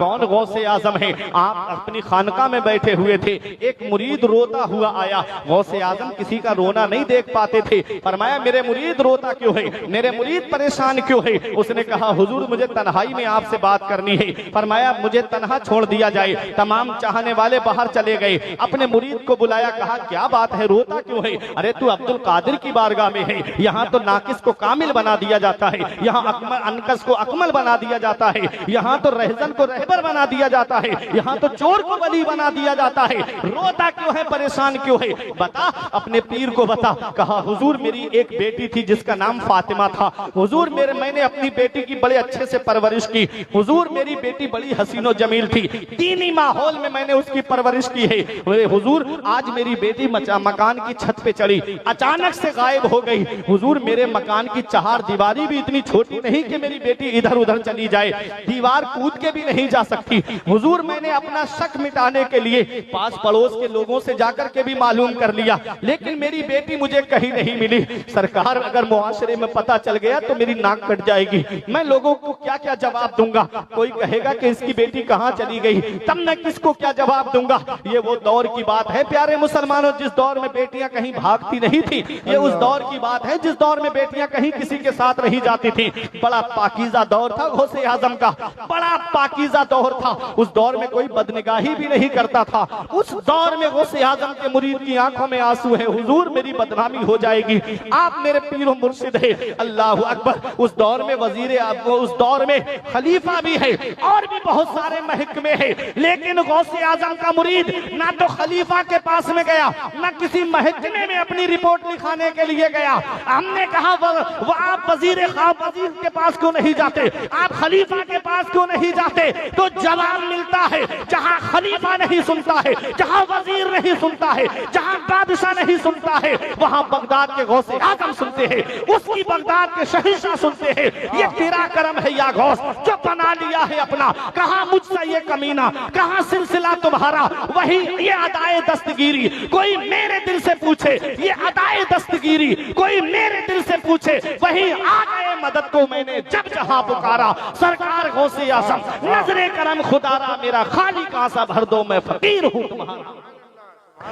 कौन गौसे आजम है? आप अपनी खानका में बैठे हुए थे, एक मुरीद रोता हुआ आया। गौसे आजम किसी का रोना नहीं देख पाते थे। फरमाया मेरे मुरीद रोता क्यों है, मेरे मुरीद परेशान क्यों है? उसने कहा हुजूर मुझे तन्हाई में आपसे बात करनी है। फरमाया मुझे तन्हा छोड़ दिया जाए। तमाम चाहने वाले बाहर चले गए। अपने मुरीद को बुलाया, कहा क्या बात है, रोता क्यों है? अरे तू अब्दुल कादिर की बारगाह में है, यहाँ तो नाकिस को कामिल बना दिया जाता है, यहाँ अनकस को अकमल बना दिया जाता है, यहाँ तो रहजन को रहबर बना दिया जाता है, यहाँ तो चोर को वली बना दिया जाता है। रोता क्यों है, परेशान क्यों है? बता, अपने पीर को बता। कहा हुजूर मेरी एक बेटी थी जिसका नाम फातिमा था। हुजूर मैंने अपनी बेटी की बड़े अच्छे से परवरिश की। हुजूर मेरी बेटी बड़ी हसीनो जमील थी, दीनी माहौल में मैंने उसकी परवरिश की है। हुजूर आज मेरी बेटी मकान की छत पे चढ़ी, अचानक से गायब हो गई। हुजूर मेरे मकान की चार दीवारी भी इतनी छोटी नहीं कि मेरी बेटी इधर उधर चली जाए, दीवार कूद के भी नहीं जा सकती। हुजूर मैंने अपना शक मिटाने के लिए पास पड़ोस के लोगों से जाकर के भी मालूम कर लिया, लेकिन मेरी बेटी मुझे कहीं नहीं मिली। सरकार अगर मुआशरे में पता चल गया तो मेरी नाक कट जाएगी। मैं लोगों को क्या क्या जवाब दूंगा? कोई कहेगा कि इसकी बेटी कहाँ चली गई, तब मैं किसको क्या जवाब दूंगा? ये वो दौर की बात है प्यारे मुसलमानों, जिस दौर में बेटियां कहीं भागती नहीं थी। ये उस दौर की बात है जिस दौर में बेटियां कहीं किसी के साथ नहीं जाती थी। बड़ा पाकीज़ा दौर था गौसे आजम का, बड़ा पाकीज़ा दौर था। उस दौर में कोई बदनिगाही भी नहीं करता था। उस दौर में गौसे आजम के मुरीद की आंखों में आंसू है, हुजूर मेरी बदनामी हो जाएगी, आप मेरे पीर मुर्शिद है। अल्लाह अकबर। उस दौर में वजीर, उस दौर में खलीफा भी है और भी बहुत सारे महकमे है, लेकिन गौसे आजम का मुरीद ना तो खलीफा के पास में गया, ना किसी महकमे में अपनी रिपोर्ट लिखाने के लिए गया। हमने कहा वो आप वजीर के पास क्यों नहीं जाते, आप खलीफा के पास क्यों नहीं जाते? तो जवाब मिलता है जहां खलीफा नहीं सुनता है, जहां वजीर नहीं सुनता है, जहां बादशाह नहीं सुनता है, वहां बगदाद के गौसे आजम सुनते हैं, उसकी बगदाद के शहंशाह सुनते हैं। ये तेरा करम है या गौस जो बना लिया है अपना। कहां मुझसे ये कमीना, कहां सिलसिला तुम्हारा? वही ये अदाए दस्तगीरी कोई मेरे दिल से पूछे, ये अदाए दस्तगीरी कोई मेरे दिल से पूछे, वही आ गए मदद को मैंने जब जहां पुकारा। सरकार गौसे आजम नजरे करम खुदारा, मेरा खाली कांसा भर दो मैं फकीर हूं तुम्हारा।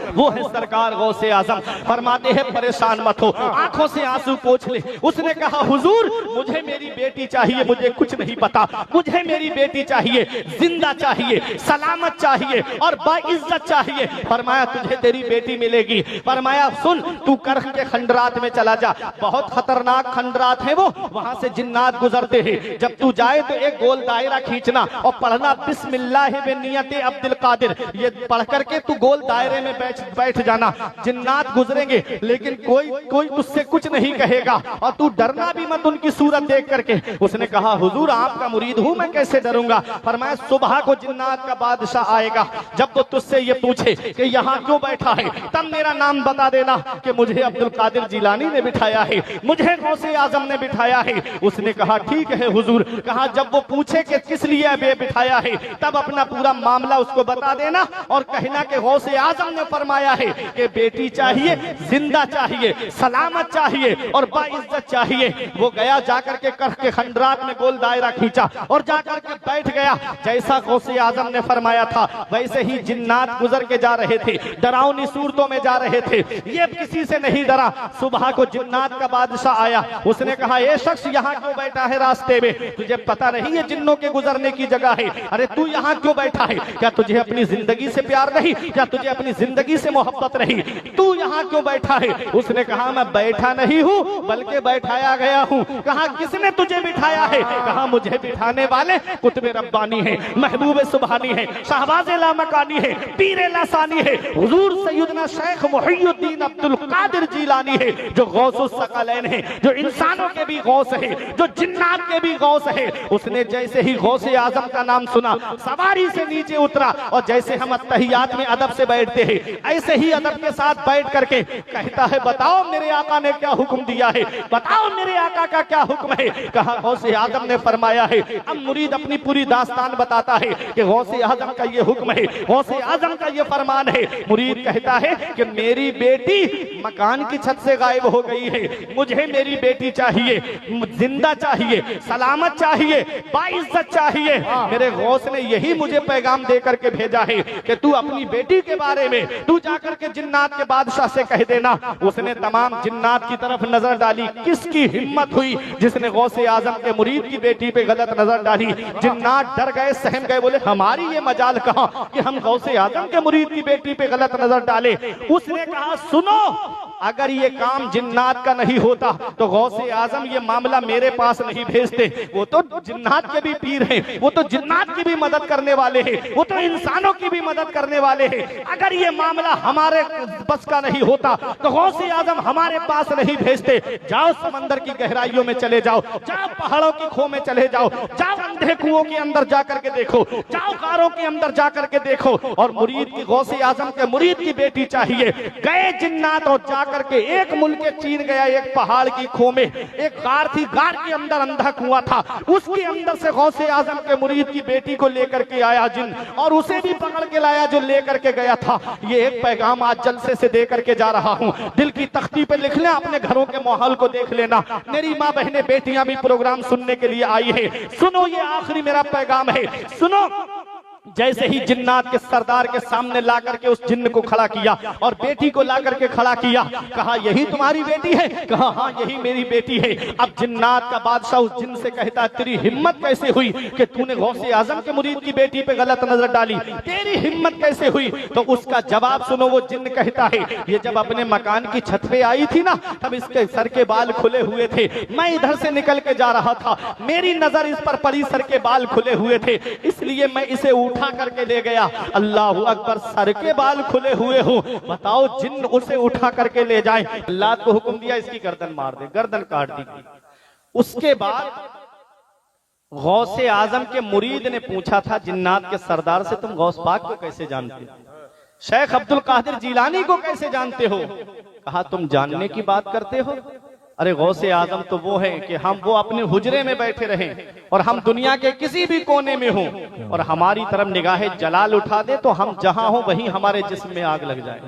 वो है सरकार गौसे आजम। फरमाते हैं परेशान मत हो, आंखों से आंसू पोंछ ले। उसने कहा हुजूर मुझे मेरी बेटी चाहिए, मुझे कुछ नहीं पता, मुझे मेरी बेटी चाहिए, जिंदा चाहिए, सलामत चाहिए और बाइज्जत चाहिए। फरमाया तुझे तेरी बेटी मिलेगी। फरमाया सुन तू करख के खंडरात में चला जा, बहुत खतरनाक खंडरात है वो, वहां से जिन्नात गुजरते हैं। जब तू जाए तो एक गोल दायरा खींचना और पढ़ना बिस्मिल्लाह बिनियत अब्दुल कादिर, ये पढ़ करके तू गोल दायरे में बैठ जाना। जिन्नात गुजरेंगे लेकिन कोई तुझसे कुछ नहीं कहेगा और तू डरना भी मत उनकी सूरत देख करके। उसने कहा हुजूर आपका मुरीद हूं, मैं कैसे डरूंगा? फरमाया सुबह को जिन्नात का बादशाह आएगा, जब वो तुझसे ये पूछे कि यहाँ क्यों बैठा है, तब मेरा नाम बता देना कि मुझे अब्दुल कादिर जिलानी ने बिठाया है, मुझे गौसे आजम ने बिठाया है। उसने कहा ठीक है हुजूर। कहा जब वो पूछे कि किस लिए बिठाया है, तब अपना पूरा मामला उसको बता देना और कहना कि गौसे आजम ने फरमाया है कि बेटी चाहिए, जिंदा चाहिए, सलामत चाहिए और बाइज्जत चाहिए। वो गया जाकर के करख के खंडरात में गोल दायरा खींचा और जाकर के बैठ गया। जैसा गौसे आजम ने फरमाया था वैसे ही जिन्नात गुजर के जा रहे थे, डरावनी सूरतों में जा रहे थे। ये किसी से नहीं डरा। सुबह को जिन्नात का बादशाह आया, उसने कहा ये शख्स यहाँ क्यों बैठा है रास्ते में? तुझे पता नहीं ये जिन्नों के गुजरने की जगह है? अरे तू यहाँ क्यों बैठा है? क्या तुझे अपनी जिंदगी से प्यार नहीं? क्या तुझे अपनी जिंदगी से मोहब्बत नहीं? तू यहाँ क्यों बैठा है? उसने कहा मैं बैठा नहीं हूँ बल्कि बैठाया गया हूँ। कहा किसने तुझे बिठाया है? कहा मुझे बिठाने वाले कुतुब रब्बानी है, महबूब सुबहानी है, शहबाज लामकानी है, पीर लासानी है, हुजूर सैयदना शेख मुहियुद्दीन अब्दुल कादिर जिलानी है, जो गौसुस सकलैन है, जो इंसानों के भी गौस है, जो जिन्नात के भी गौस है। उसने जैसे ही गौसे आजम का नाम सुना सवारी से नीचे उतरा और जैसे हम अत्तहियात में अदब से बैठते हैं ऐसे ही अदब के साथ बैठ करके कहता है, बताओ मेरे आका ने क्या हुक्म दिया है, बताओ मेरे आका का क्या हुक्म है। कहा गौसे आजम ने फरमाया है। अब मुरीद अपनी पूरी दास्तान बताता है कि गौसे आजम का ये हुक्म है, गौसे आजम का ये फरमान है। मुरीद कहता है कि मेरी बेटी मकान की छत से गायब हो गई है, मुझे मेरी बेटी चाहिए, जिंदा चाहिए, सलामत चाहिए, बाइज्जत चाहिए। मेरे गौस ने यही मुझे पैगाम दे करके भेजा है कि तू अपनी बेटी के बारे में तू जाकर के जिन्नात के बादशाह से कह देना। उसने तमाम जिन्नात की तरफ नजर डाली, किसकी हिम्मत हुई जिसने गौसे आजम के मुरीद की बेटी पे गलत नजर डाली। जिन्नात डर गए, सहम गए, बोले हमारी ये मजाल कहां कि हम गौसे आजम के मुरीद की बेटी पे गलत नजर डाले। उसने कहा, सुनो, अगर ये काम जिन्नात का नहीं होता तो गौसे आजम ये मामला मेरे पास नहीं भेजते। वो तो जिन्नात के भी पीर हैं, वो तो जिन्नात की भी मदद करने वाले हैं, वो तो इंसानों की भी मदद करने वाले हैं। अगर ये मामला हमारे बस का नहीं होता तो गौसे आजम हमारे पास नहीं भेजते। जाओ समंदर की गहराइयों में चले जाओ, जाओ पहाड़ों की खो में चले जाओ, जाओ अंधे कुओं के अंदर जाकर के देखो, जाओ गारों के अंदर जाकर के देखो, और मुरीद की गौसे आजम के मुरीद की बेटी चाहिए। गए जिन्नात और जाकर के एक मुल्क चीन गया, एक पहाड़ की खो में एक गार थी, गार के अंदर अंधा कुआं था, उसके अंदर से गौसे आजम के मुरीद की बेटी को लेकर के आया जिन, और उसे भी पकड़ के लाया जो लेकर के गया था। ये एक पैगाम आज जलसे से दे करके जा रहा हूं, दिल की तख्ती पे लिख लें, अपने घरों के माहौल को देख लेना। मेरी माँ बहनें बेटियां भी प्रोग्राम सुनने के लिए आई है, सुनो, ये आखिरी मेरा पैगाम है, सुनो। जैसे ही जिन्नात के सरदार के सामने ला करके उस जिन्न को खड़ा किया और बेटी को ला करके खड़ा किया, कहा यही तुम्हारी बेटी है? कहा हाँ यही मेरी बेटी है। अब जिन्नात का बादशाह उस जिन्न से कहता है, तेरी हिम्मत कैसे हुई कि तूने गौसे आजम के मुरीद की बेटी पे गलत नजर डाली, तेरी हिम्मत कैसे हुई? तो उसका जवाब सुनो, वो जिन्न कहता है, ये जब अपने मकान की छत पे आई थी ना, तब इसके सर के बाल खुले हुए थे, मैं इधर से निकल के जा रहा था, मेरी नजर इस पर पड़ी, सर के बाल खुले हुए थे, इसलिए मैं इसे उठा करके ले गया। अल्लाह अकबर, सर के बाल खुले हुए हो, बताओ जिन्न उसे उठा करके ले जाए। अल्लाह को हुक्म दिया, इसकी गर्दन मार दे, गर्दन काट दी। उसके बाद गौसे आजम के मुरीद ने पूछा था जिन्नात के सरदार से, तुम गौस पाक को कैसे जानते हो? शेख अब्दुल कादिर जिलानी को कैसे जानते हो? कहा तुम जानने की बात करते हो? अरे गौसे आजम तो वो है कि हम वो अपने हुजरे में बैठे रहें और हम दुनिया के किसी भी कोने में हों और हमारी तरफ निगाहे जलाल उठा दे तो हम जहां हो वहीं हमारे जिस्म में आग लग जाए।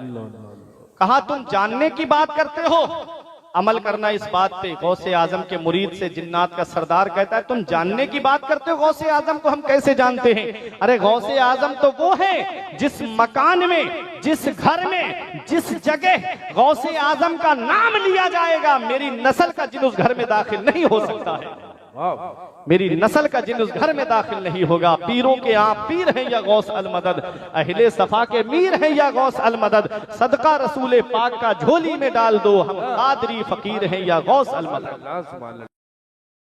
कहा तुम जानने की बात करते हो, अमल करना इस बात पे। गौसे आजम के मुरीद से जिन्नात का सरदार कहता है, तुम जानने की बात करते हो, गौसे आजम को हम कैसे जानते हैं? अरे गौसे आजम तो वो है जिस मकान में, जिस घर में, जिस जगह गौसे आजम का नाम लिया जाएगा, मेरी नस्ल का जिन उस घर में दाखिल नहीं हो सकता है। मेरी नस्ल का जिन उस घर में दाखिल नहीं होगा। पीरों के आप पीर हैं या गौस अल मदद, अहले सफा के मीर हैं या गौस अल मदद, सदका रसूले पाक का झोली में डाल दो, हम कादरी फकीर हैं या गौस अल मदद।